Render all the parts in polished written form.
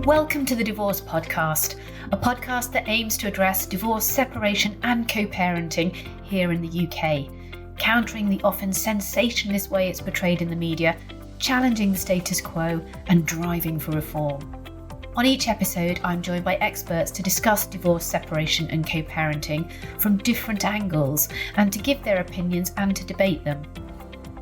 Welcome to the Divorce Podcast, a podcast that aims to address divorce, separation and co-parenting here in the UK, countering the often sensationalist way it's portrayed in the media, challenging the status quo and driving for reform. On each episode, I'm joined by experts to discuss divorce, separation and co-parenting from different angles and to give their opinions and to debate them.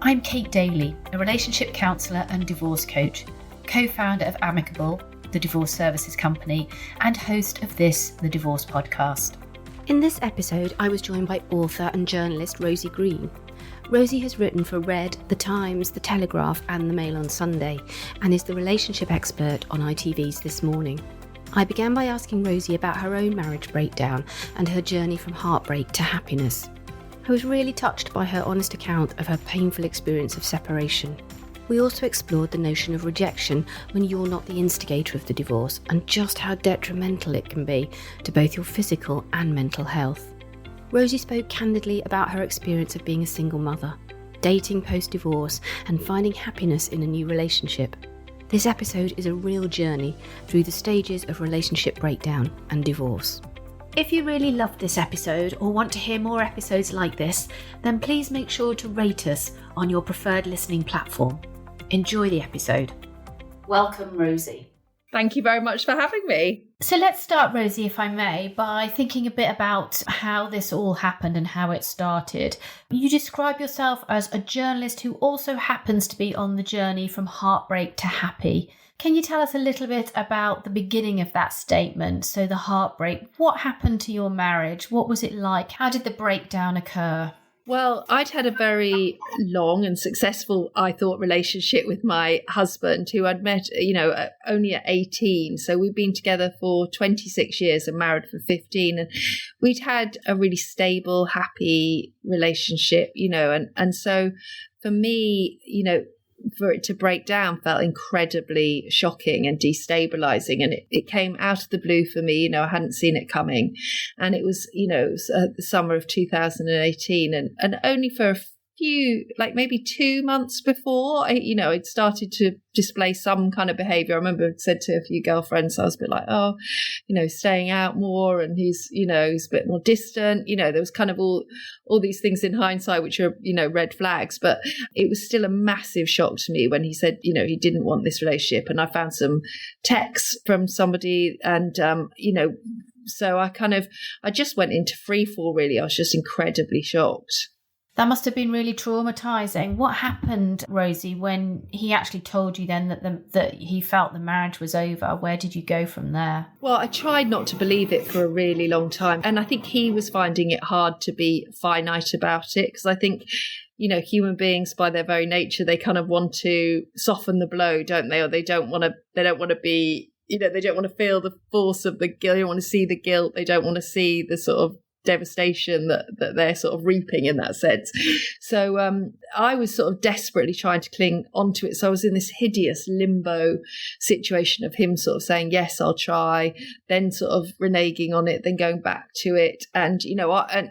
I'm Kate Daly, a relationship counsellor and divorce coach, co-founder of Amicable, the divorce services company, and host of this, the Divorce Podcast. In this episode, I was joined by author and journalist Rosie Green. Rosie has written for Red, The Times, The Telegraph and The Mail on Sunday, and is the relationship expert on ITV's This Morning. I began by asking Rosie about her own marriage breakdown and her journey from heartbreak to happiness. I was really touched by her honest account of her painful experience of separation. We also explored the notion of rejection when you're not the instigator of the divorce and just how detrimental it can be to both your physical and mental health. Rosie spoke candidly about her experience of being a single mother, dating post-divorce and finding happiness in a new relationship. This episode is a real journey through the stages of relationship breakdown and divorce. If you really loved this episode or want to hear more episodes like this, then please make sure to rate us on your preferred listening platform. Enjoy the episode. Welcome, Rosie. Thank you very much for having me. So let's start, Rosie, if I may, by thinking a bit about how this all happened and how it started. You describe yourself as a journalist who also happens to be on the journey from heartbreak to happy. Can you tell us a little bit about the beginning of that statement? So the heartbreak, what happened to your marriage? What was it like? How did the breakdown occur? Well, I'd had a very long and successful, I thought, relationship with my husband, who I'd met, only at 18. So we'd been together for 26 years and married for 15. And we'd had a really stable, happy relationship, and so for me, for it to break down felt incredibly shocking and destabilizing, and it came out of the blue for me. I hadn't seen it coming, and it was the summer of 2018, and only for a few, like maybe 2 months before, I'd started to display some kind of behavior. I remember I'd said to a few girlfriends, I was a bit like, staying out more, and he's a bit more distant. There was kind of all these things in hindsight which are red flags, but it was still a massive shock to me when he said he didn't want this relationship. And I found some texts from somebody, and so I just went into free fall, really. I was just incredibly shocked. That must have been really traumatizing. What happened, Rosie, when he actually told you then that he felt the marriage was over? Where did you go from there? Well, I tried not to believe it for a really long time. And I think he was finding it hard to be finite about it, because I think, human beings by their very nature, they kind of want to soften the blow, don't they? Or they don't want to be, they don't want to feel the force of the guilt. They don't want to see the guilt. They don't want to see the sort of devastation that they're sort of reaping in that sense. So I was sort of desperately trying to cling onto it. So I was in this hideous limbo situation of him sort of saying, yes, I'll try, then sort of reneging on it, then going back to it. And,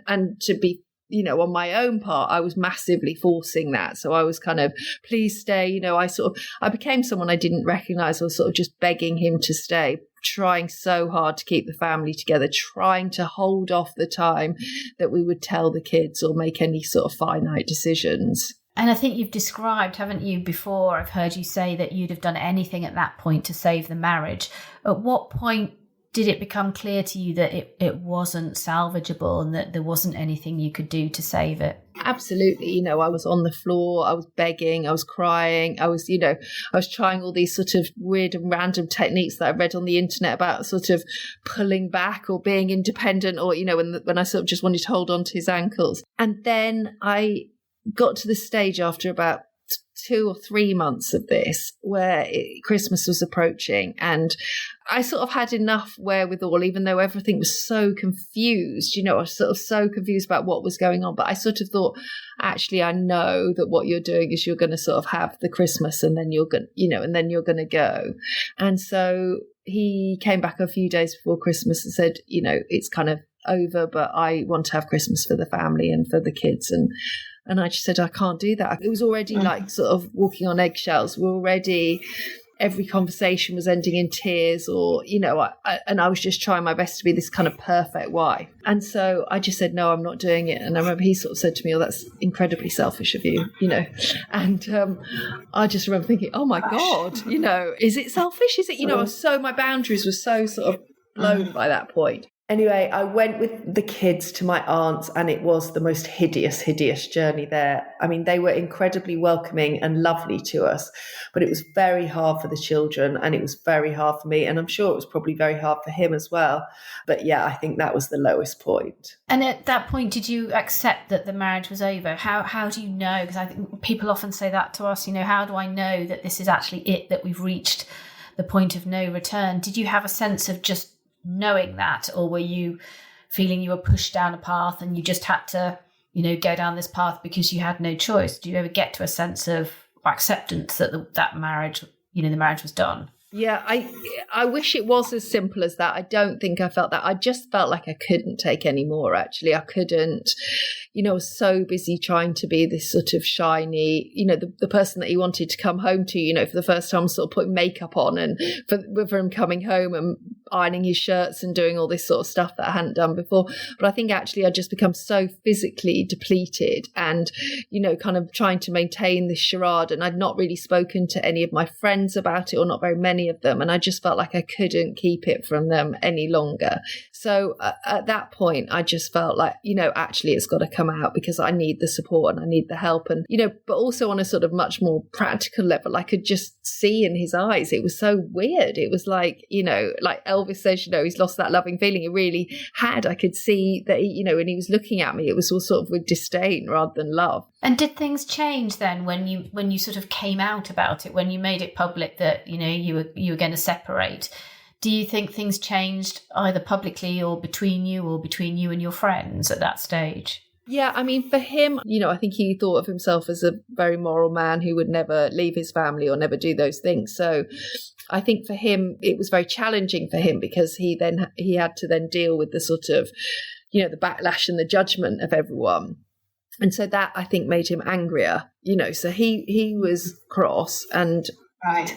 and to be, on my own part, I was massively forcing that. So I was kind of, please stay. I became someone I didn't recognize. I was sort of just begging him to stay, trying so hard to keep the family together, trying to hold off the time that we would tell the kids or make any sort of finite decisions. And I think you've described, haven't you, before, I've heard you say that you'd have done anything at that point to save the marriage. At what point did it become clear to you that it wasn't salvageable and that there wasn't anything you could do to save it? Absolutely. I was on the floor, I was begging, I was crying, I was trying all these sort of weird and random techniques that I read on the internet about sort of pulling back or being independent, or, when I sort of just wanted to hold on to his ankles. And then I got to the stage after about 2 or 3 months of this where Christmas was approaching, and I sort of had enough wherewithal, even though everything was so confused. I was sort of so confused about what was going on. But I sort of thought, actually, I know that what you're doing is you're going to sort of have the Christmas, and then you're going, and then you're going to go. And so he came back a few days before Christmas and said, it's kind of over, but I want to have Christmas for the family and for the kids. And I just said, I can't do that. It was already like sort of walking on eggshells. We're already every conversation was ending in tears, or, and I was just trying my best to be this kind of perfect wife. And so I just said, no, I'm not doing it. And I remember he sort of said to me, oh, that's incredibly selfish of you, and I just remember thinking, oh my God, is it selfish? Is it, so my boundaries were so sort of blown by that point. Anyway, I went with the kids to my aunt's, and it was the most hideous journey there. I mean, they were incredibly welcoming and lovely to us, but it was very hard for the children, and it was very hard for me. And I'm sure it was probably very hard for him as well. But yeah, I think that was the lowest point. And at that point, did you accept that the marriage was over? How do you know? Because I think people often say that to us, how do I know that this is actually it, that we've reached the point of no return? Did you have a sense of just knowing that, or were you feeling you were pushed down a path and you just had to go down this path because you had no choice? Do you ever get to a sense of acceptance that that marriage, the marriage was done? Yeah, I wish it was as simple as that. I don't think I felt that. I just felt like I couldn't take any more, actually. I couldn't, I was so busy trying to be this sort of shiny, the person that he wanted to come home to, for the first time, sort of putting makeup on, and for him coming home and ironing his shirts and doing all this sort of stuff that I hadn't done before. But I think actually I'd just become so physically depleted and, kind of trying to maintain this charade. And I'd not really spoken to any of my friends about it, or not very many of them, and I just felt like I couldn't keep it from them any longer. So at that point I just felt like, actually it's got to come out, because I need the support and I need the help. And but also on a sort of much more practical level, I could just see in his eyes, it was so weird. It was like, like Elvis says, he's lost that loving feeling. It really had. I could see that when he was looking at me, it was all sort of with disdain rather than love. And did things change then when you sort of came out about it, when you made it public that you were going to separate? Do you think things changed either publicly or between you and your friends at that stage? Yeah, I mean, for him, I think he thought of himself as a very moral man who would never leave his family or never do those things. So I think for him, it was very challenging for him, because he had to then deal with the sort of, the backlash and the judgment of everyone. And so that, I think, made him angrier, so he was cross and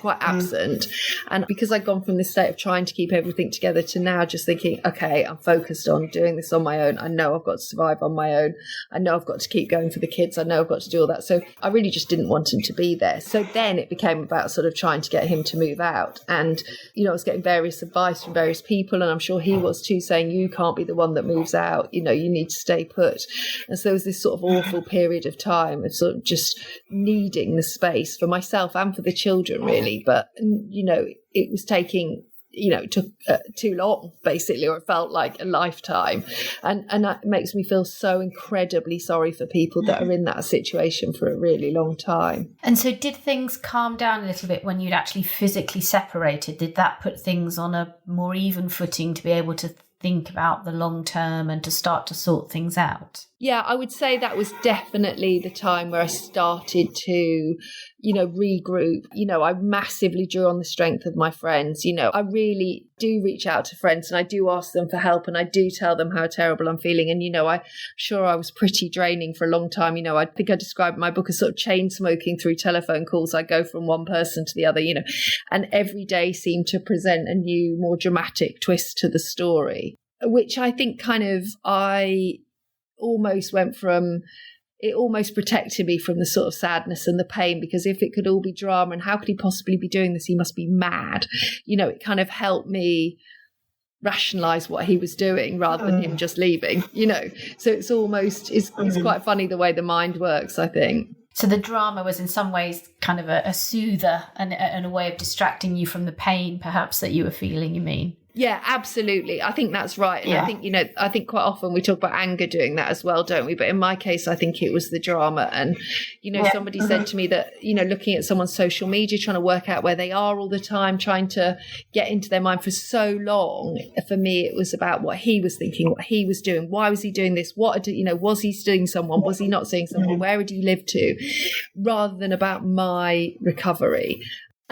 quite absent. And because I'd gone from this state of trying to keep everything together to now just thinking, okay, I'm focused on doing this on my own. I know I've got to survive on my own. I know I've got to keep going for the kids. I know I've got to do all that. So I really just didn't want him to be there. So then it became about sort of trying to get him to move out. And, I was getting various advice from various people, and I'm sure he was too, saying, you can't be the one that moves out. You need to stay put. And so there was this sort of awful period of time of sort of just needing the space for myself and for the children, really. But it was taking it took too long, basically, or it felt like a lifetime, and that makes me feel so incredibly sorry for people that are in that situation for a really long time. And so did things calm down a little bit when you'd actually physically separated? Did that put things on a more even footing to be able to think about the long term and to start to sort things out? Yeah, I would say that was definitely the time where I started to, regroup. I massively drew on the strength of my friends. I really do reach out to friends, and I do ask them for help, and I do tell them how terrible I'm feeling. And, I'm sure I was pretty draining for a long time. I think I described my book as sort of chain smoking through telephone calls. I go from one person to the other, and every day seemed to present a new, more dramatic twist to the story, which I think I almost went from, it almost protected me from the sort of sadness and the pain, because if it could all be drama and how could he possibly be doing this, he must be mad, it kind of helped me rationalize what he was doing rather than him just leaving, so it's almost, it's quite funny the way the mind works, I think. So the drama was in some ways kind of a soother and a way of distracting you from the pain perhaps that you were feeling, you mean? Yeah, absolutely. I think that's right. And I think, I think quite often we talk about anger doing that as well, don't we? But in my case, I think it was the drama. And, somebody said to me that, looking at someone's social media, trying to work out where they are all the time, trying to get into their mind for so long. For me, it was about what he was thinking, what he was doing. Why was he doing this? Was he seeing someone? Was he not seeing someone? Where would he live to? Rather than about my recovery.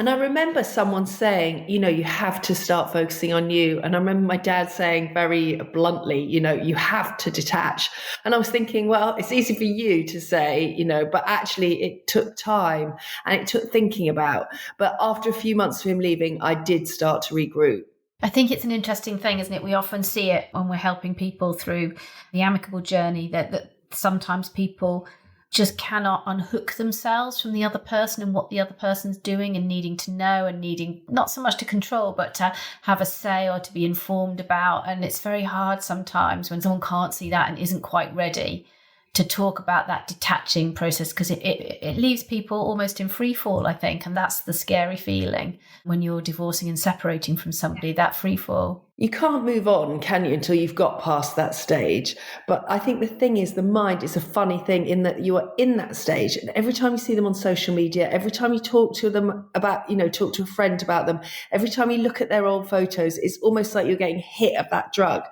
And I remember someone saying, you have to start focusing on you. And I remember my dad saying very bluntly, you have to detach. And I was thinking, well, it's easy for you to say, but actually it took time and it took thinking about. But after a few months of him leaving, I did start to regroup. I think it's an interesting thing, isn't it? We often see it when we're helping people through the amicable journey that sometimes people just cannot unhook themselves from the other person and what the other person's doing, and needing to know and needing not so much to control, but to have a say or to be informed about. And it's very hard sometimes when someone can't see that and isn't quite ready to talk about that detaching process, because it leaves people almost in free fall, I think. And that's the scary feeling when you're divorcing and separating from somebody, that free fall. You can't move on, can you, until you've got past that stage. But I think the thing is, the mind is a funny thing in that you are in that stage. And every time you see them on social media, every time you talk to them about, talk to a friend about them, every time you look at their old photos, it's almost like you're getting hit of that drug.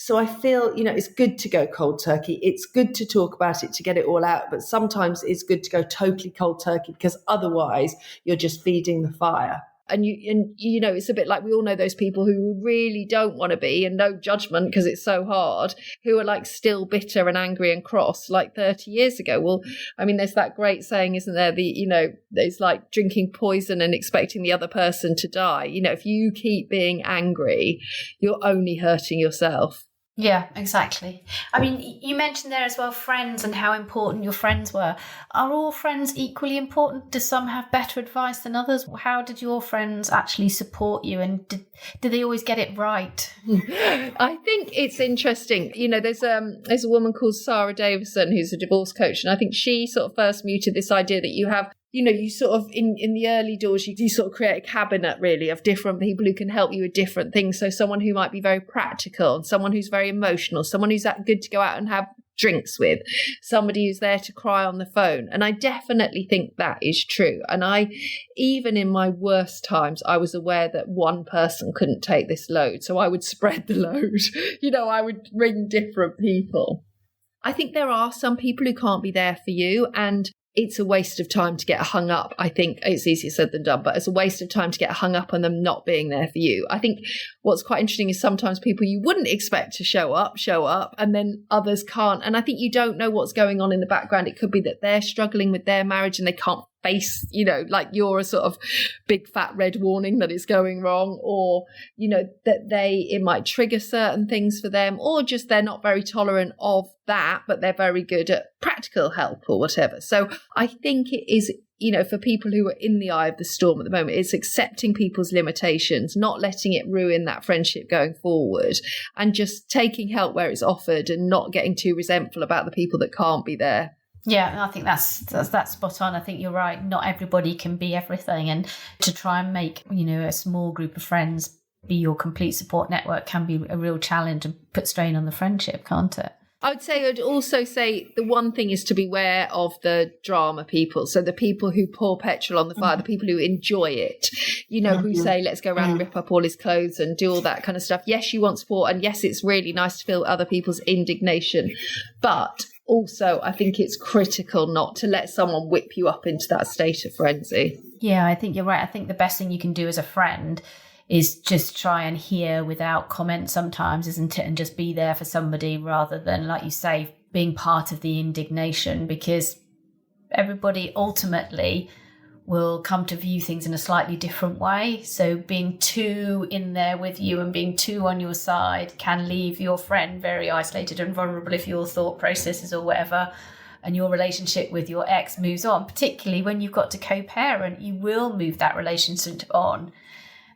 So I feel, it's good to go cold turkey. It's good to talk about it, to get it all out. But sometimes it's good to go totally cold turkey, because otherwise you're just feeding the fire. And it's a bit like, we all know those people who really don't want to be, and no judgment because it's so hard, who are like still bitter and angry and cross like 30 years ago. Well, I mean, there's that great saying, isn't there? It's like drinking poison and expecting the other person to die. If you keep being angry, you're only hurting yourself. Yeah, exactly. I mean, you mentioned there as well friends and how important your friends were. Are all friends equally important? Do some have better advice than others? How did your friends actually support you, and did they always get it right? I think it's interesting. There's a woman called Sarah Davison who's a divorce coach, and I think she sort of first mooted this idea that you have, you sort of, in the early doors, you sort of create a cabinet really of different people who can help you with different things. So someone who might be very practical, and someone who's very emotional, someone who's that good to go out and have drinks with, somebody who's there to cry on the phone. And I definitely think that is true. And even in my worst times, I was aware that one person couldn't take this load. So I would spread the load. I would ring different people. I think there are some people who can't be there for you, and it's a waste of time to get hung up. I think it's easier said than done, but it's a waste of time to get hung up on them not being there for you. I think what's quite interesting is sometimes people you wouldn't expect to show up, and then others can't. And I think you don't know what's going on in the background. It could be that they're struggling with their marriage and they can't face, like you're a sort of big fat red warning that is going wrong, or, that it might trigger certain things for them, or just they're not very tolerant of that, but they're very good at practical help or whatever. So I think it is, for people who are in the eye of the storm at the moment, it's accepting people's limitations, not letting it ruin that friendship going forward, and just taking help where it's offered and not getting too resentful about the people that can't be there. Yeah, I think that's spot on. I think you're right. Not everybody can be everything, and to try and make, a small group of friends be your complete support network can be a real challenge and put strain on the friendship, can't it? I'd also say the one thing is to beware of the drama people. So the people who pour petrol on the fire, the people who enjoy it, who say, let's go around and rip up all his clothes and do all that kind of stuff. Yes, you want support, and yes, it's really nice to feel other people's indignation. But also, I think it's critical not to let someone whip you up into that state of frenzy. Yeah, I think you're right. I think the best thing you can do as a friend is just try and hear without comment sometimes, isn't it? And just be there for somebody rather than, like you say, being part of the indignation, because everybody ultimately will come to view things in a slightly different way. So being too in there with you and being too on your side can leave your friend very isolated and vulnerable if your thought processes or whatever and your relationship with your ex moves on. Particularly when you've got to co-parent, you will move that relationship on.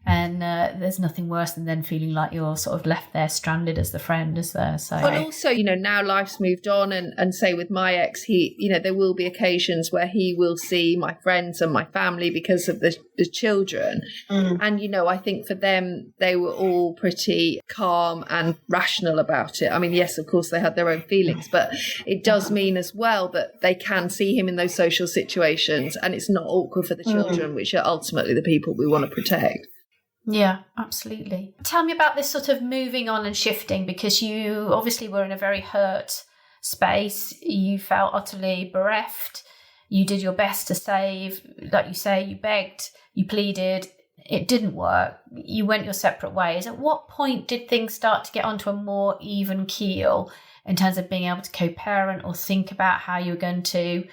And there's nothing worse than then feeling like you're sort of left there stranded as the friend, is there? So, but also, now life's moved on, and say with my ex, he, there will be occasions where he will see my friends and my family because of the children. And, I think for them, they were all pretty calm and rational about it. I mean, yes, of course, they had their own feelings, but it does mean as well that they can see him in those social situations, and it's not awkward for the children, which are ultimately the people we want to protect. Yeah, absolutely. Tell me about this sort of moving on and shifting, because you obviously were in a very hurt space. You felt utterly bereft. you did your best to save, like you say, you begged, you pleaded, it didn't work, you went your separate ways. At what point did things start to get onto a more even keel in terms of being able to co-parent or think about how you were going to,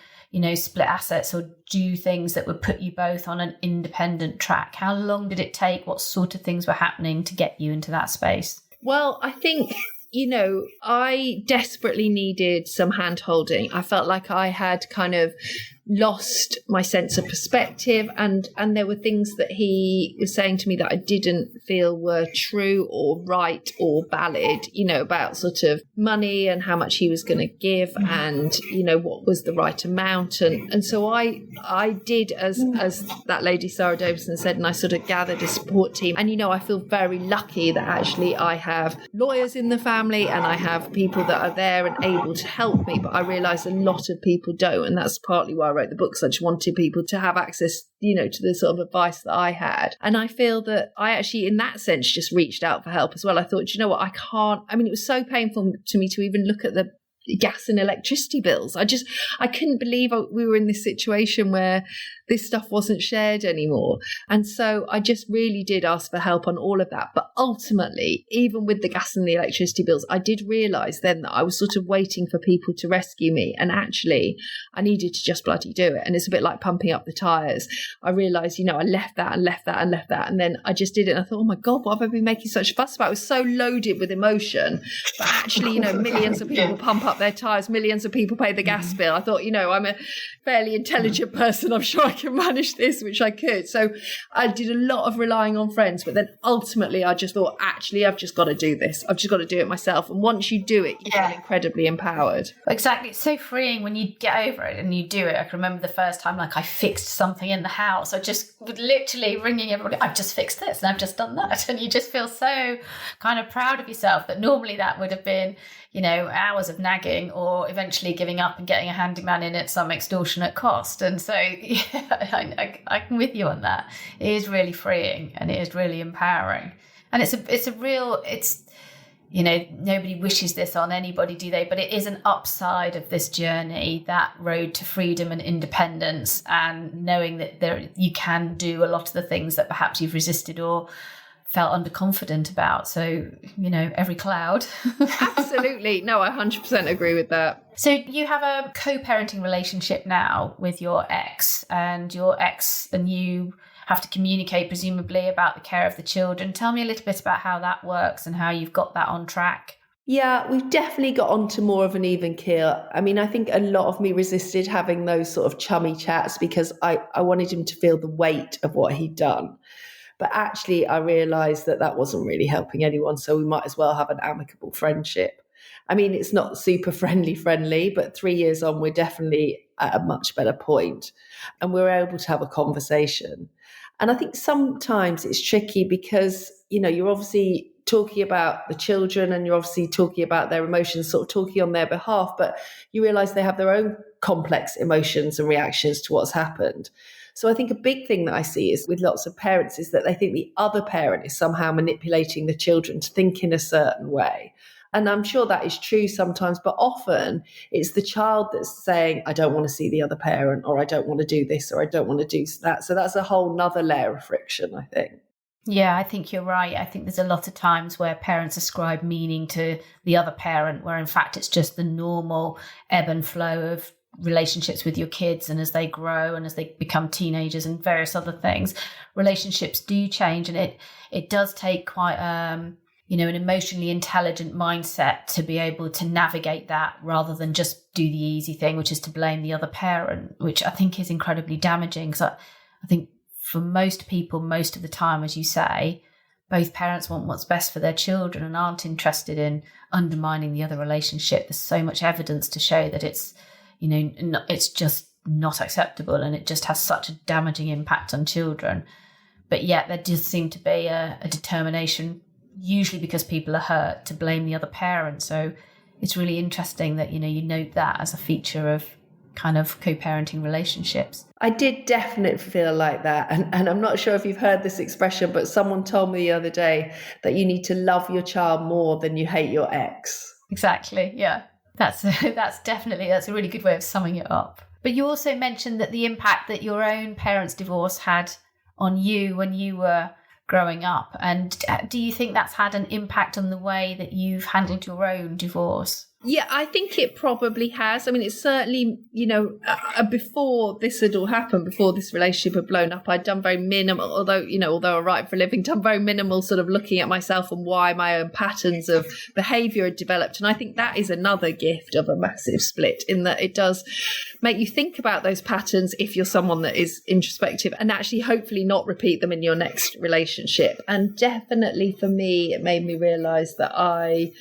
split assets or do things that would put you both on an independent track? How long did it take? What sort of things were happening to get you into that space? Well, I think, I desperately needed some hand holding. I felt like I had kind of lost my sense of perspective, and there were things that he was saying to me that I didn't feel were true or right or valid, about sort of money and how much he was going to give and, what was the right amount. And so I did as that lady Sarah Davison said, and I sort of gathered a support team. And, I feel very lucky that actually I have lawyers in the family and I have people that are there and able to help me. But I realise a lot of people don't. And that's partly why I wrote the books. I just wanted people to have access, to the sort of advice that I had. And I feel that I actually, in that sense, just reached out for help as well. I thought, what, it was so painful to me to even look at the gas and electricity bills. I couldn't believe we were in this situation where this stuff wasn't shared anymore. And so I just really did ask for help on all of that. But ultimately, even with the gas and the electricity bills, I did realise then that I was sort of waiting for people to rescue me. And actually, I needed to just bloody do it. And it's a bit like pumping up the tyres. I realised, I left that. And then I just did it. And I thought, oh my God, what have I been making such a fuss about? I was so loaded with emotion. But actually, millions of people pump up their tyres, millions of people pay the gas bill. I thought, I'm a fairly intelligent person. I'm sure I can manage this, which I could. So I did a lot of relying on friends, but then ultimately I just thought, actually, I've just got to do this. I've just got to do it myself. And once you do it, you feel incredibly empowered. Exactly. It's so freeing when you get over it and you do it. I can remember the first time, I fixed something in the house. I just would literally ringing everybody, I've just fixed this and I've just done that. And you just feel so kind of proud of yourself that normally that would have been, hours of nagging or eventually giving up and getting a handyman in at some extortionate cost. And so, I'm with you on that. It is really freeing and it is really empowering. And nobody wishes this on anybody, do they? But it is an upside of this journey, that road to freedom and independence, and knowing that you can do a lot of the things that perhaps you've resisted or felt underconfident about. So, every cloud. Absolutely. No, I 100% agree with that. So you have a co-parenting relationship now with your ex, and your ex and you have to communicate presumably about the care of the children. Tell me a little bit about how that works and how you've got that on track. Yeah, we've definitely got onto more of an even keel. I think a lot of me resisted having those sort of chummy chats because I wanted him to feel the weight of what he'd done. But actually, I realised that wasn't really helping anyone. So we might as well have an amicable friendship. It's not super friendly, but 3 years on, we're definitely at a much better point. And we're able to have a conversation. And I think sometimes it's tricky because, you're obviously talking about the children and you're obviously talking about their emotions, sort of talking on their behalf, but you realise they have their own complex emotions and reactions to what's happened. So I think a big thing that I see is with lots of parents is that they think the other parent is somehow manipulating the children to think in a certain way. And I'm sure that is true sometimes, but often it's the child that's saying, I don't want to see the other parent, or I don't want to do this, or I don't want to do that. So that's a whole nother layer of friction, I think. Yeah, I think you're right. I think there's a lot of times where parents ascribe meaning to the other parent, where in fact it's just the normal ebb and flow of relationships with your kids, and as they grow and as they become teenagers and various other things, relationships do change, and it does take quite an emotionally intelligent mindset to be able to navigate that rather than just do the easy thing, which is to blame the other parent, which I think is incredibly damaging. Because I think for most people, most of the time, as you say, both parents want what's best for their children and aren't interested in undermining the other relationship. There's so much evidence to show that it's just not acceptable, and it just has such a damaging impact on children. But yet there does seem to be a determination, usually because people are hurt, to blame the other parent. So it's really interesting that, you note that as a feature of kind of co-parenting relationships. I did definitely feel like that. And I'm not sure if you've heard this expression, but someone told me the other day that you need to love your child more than you hate your ex. Exactly. Yeah. That's a really good way of summing it up. But you also mentioned that the impact that your own parents' divorce had on you when you were growing up. And do you think that's had an impact on the way that you've handled your own divorce? Yeah, I think it probably has. I mean, it's certainly, before this had all happened, before this relationship had blown up, I'd done very minimal, although I write for a living, done very minimal sort of looking at myself and why my own patterns of behaviour had developed. And I think that is another gift of a massive split, in that it does make you think about those patterns if you're someone that is introspective, and actually hopefully not repeat them in your next relationship. And definitely for me, it made me realise that I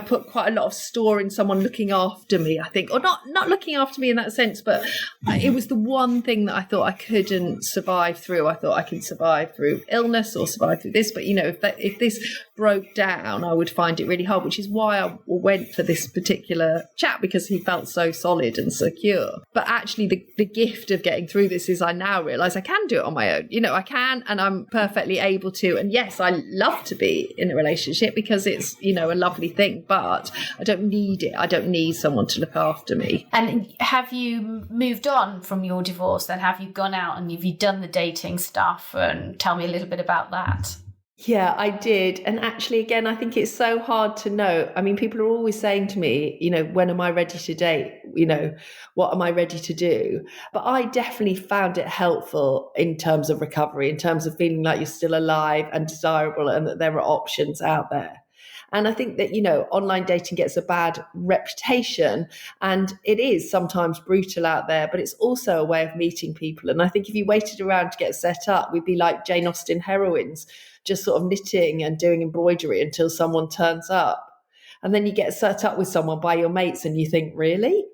put quite a lot of store in someone looking after me, I think, or not looking after me in that sense, but it was the one thing that I thought I couldn't survive through. I thought I can survive through illness or survive through this, but if this broke down, I would find it really hard, which is why I went for this particular chap, because he felt so solid and secure. But actually the gift of getting through this is I now realise I can do it on my own. I can, and I'm perfectly able to. And yes, I love to be in a relationship because it's, a lovely thing, but I don't need it. I don't need someone to look after me. And have you moved on from your divorce then? Have you gone out and have you done the dating stuff? And tell me a little bit about that. Yeah, I did. And actually, again, I think it's so hard to know. I mean, people are always saying to me, when am I ready to date? What am I ready to do? But I definitely found it helpful in terms of recovery, in terms of feeling like you're still alive and desirable and that there are options out there. And I think that, online dating gets a bad reputation, and it is sometimes brutal out there, but it's also a way of meeting people. And I think if you waited around to get set up, we'd be like Jane Austen heroines, just sort of knitting and doing embroidery until someone turns up. And then you get set up with someone by your mates and you think, really?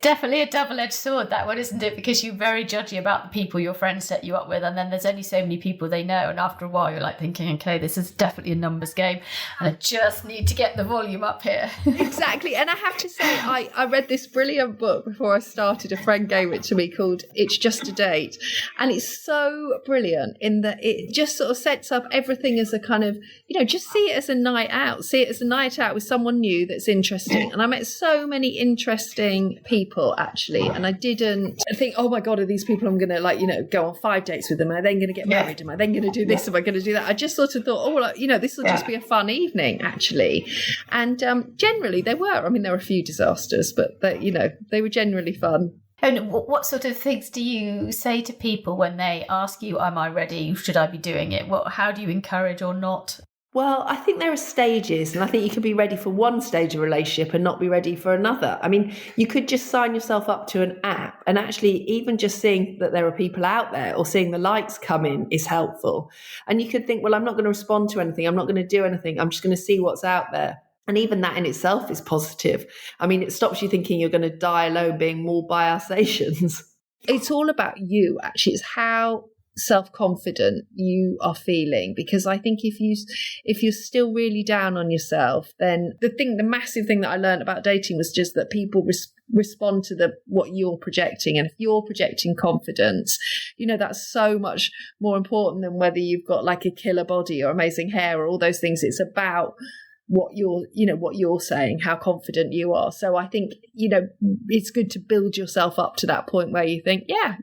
Definitely a double-edged sword, that one, isn't it? Because you're very judgy about the people your friends set you up with, and then there's only so many people they know, and after a while you're like thinking, okay, this is definitely a numbers game, and I just need to get the volume up here. Exactly. And I have to say, I read this brilliant book before I started. A friend gave it to me called It's Just a Date, and it's so brilliant in that it just sort of sets up everything as a kind of, just see it as a night out, see it as a night out with someone new that's interesting. And I met so many interesting people actually, and I didn't think, oh my god, are these people I'm gonna go on 5 dates with them? Am I then gonna get married? Am I then gonna do this? Am I gonna do that? I just sort of thought, this will just be a fun evening actually. And generally they were. I mean, there were a few disasters, but they were generally fun. And what sort of things do you say to people when they ask you, am I ready? Should I be doing it? How do you encourage or not? Well, I think there are stages, and I think you could be ready for one stage of a relationship and not be ready for another. I mean, you could just sign yourself up to an app, and actually even just seeing that there are people out there or seeing the likes come in is helpful. And you could think, well, I'm not going to respond to anything. I'm not going to do anything. I'm just going to see what's out there. And even that in itself is positive. I mean, it stops you thinking you're going to die alone being mauled by Alsatians. It's all about you, actually. It's how self-confident you are feeling, because I think if you're still really down on yourself, then the massive thing that I learned about dating was just that people respond to what you're projecting. And if you're projecting confidence, that's so much more important than whether you've got like a killer body or amazing hair or all those things. It's about what you're saying, how confident you are. So I think, it's good to build yourself up to that point where you think, yeah,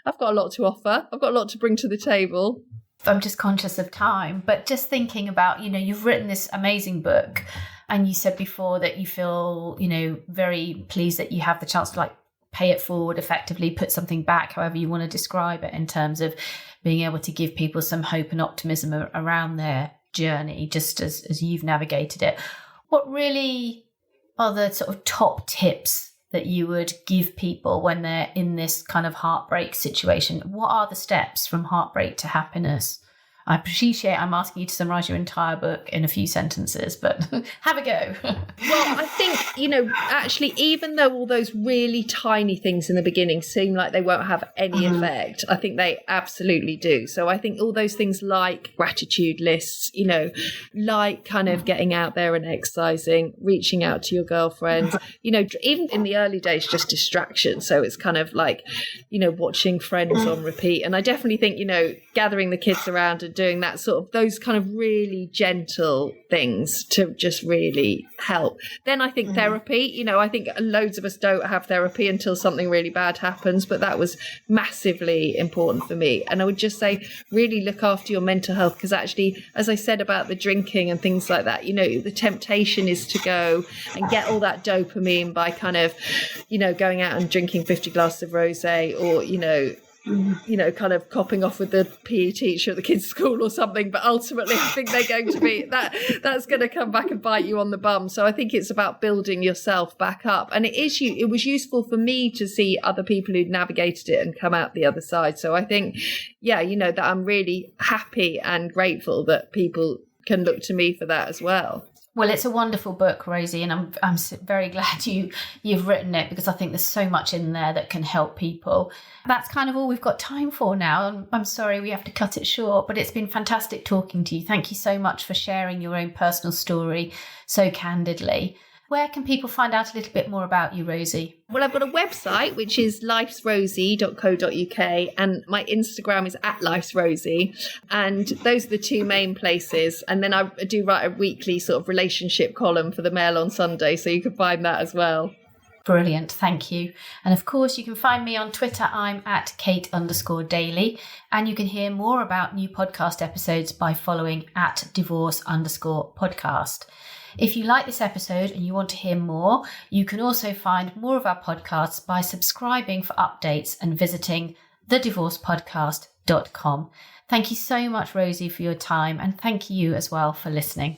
I've got a lot to offer. I've got a lot to bring to the table. I'm just conscious of time, but just thinking about, you've written this amazing book, and you said before that you feel, very pleased that you have the chance to pay it forward effectively, put something back, however you want to describe it, in terms of being able to give people some hope and optimism around their journey, just as you've navigated it. What really are the sort of top tips that you would give people when they're in this kind of heartbreak situation? What are the steps from heartbreak to happiness? I appreciate I'm asking you to summarise your entire book in a few sentences, but have a go. Well, I think, actually, even though all those really tiny things in the beginning seem like they won't have any effect, I think they absolutely do. So I think all those things like gratitude lists, like kind of getting out there and exercising, reaching out to your girlfriend, even in the early days, just distraction. So it's kind of like, watching Friends on repeat. And I definitely think, gathering the kids around and at doing that sort of those kind of really gentle things to just really help. Then I think therapy, I think loads of us don't have therapy until something really bad happens, but that was massively important for me. And I would just say, really look after your mental health, because actually, as I said about the drinking and things like that, the temptation is to go and get all that dopamine by kind of, going out and drinking 50 glasses of rosé, or, kind of copping off with the PE teacher at the kids' school or something. But ultimately, I think they're going to be that's going to come back and bite you on the bum. So I think it's about building yourself back up. And it was useful for me to see other people who'd navigated it and come out the other side. So I think, that I'm really happy and grateful that people can look to me for that as well. Well, it's a wonderful book, Rosie, and I'm very glad you've written it, because I think there's so much in there that can help people. That's kind of all we've got time for now. I'm sorry we have to cut it short, but it's been fantastic talking to you. Thank you so much for sharing your own personal story so candidly. Where can people find out a little bit more about you, Rosie? Well, I've got a website, which is lifesrosie.co.uk, and my Instagram is @lifesrosie. And those are the two main places. And then I do write a weekly sort of relationship column for the Mail on Sunday, so you can find that as well. Brilliant, thank you. And of course, you can find me on Twitter. I'm @Kate_Daly. And you can hear more about new podcast episodes by following @divorce_podcast. If you like this episode and you want to hear more, you can also find more of our podcasts by subscribing for updates and visiting thedivorcepodcast.com. Thank you so much, Rosie, for your time, and thank you as well for listening.